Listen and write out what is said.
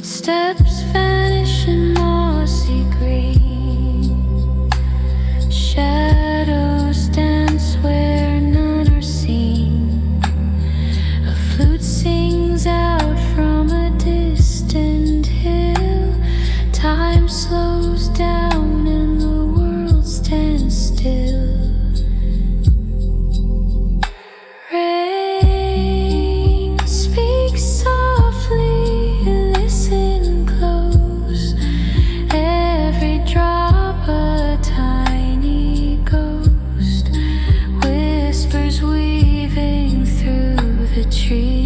Footsteps vanish in mossy green. Shadows dance where none are seen. A flute sings out from a distant hill. Time slows down and the world stands still. Rain speaks softly, listen close. Every drop a tiny ghost, whispers weaving through the trees.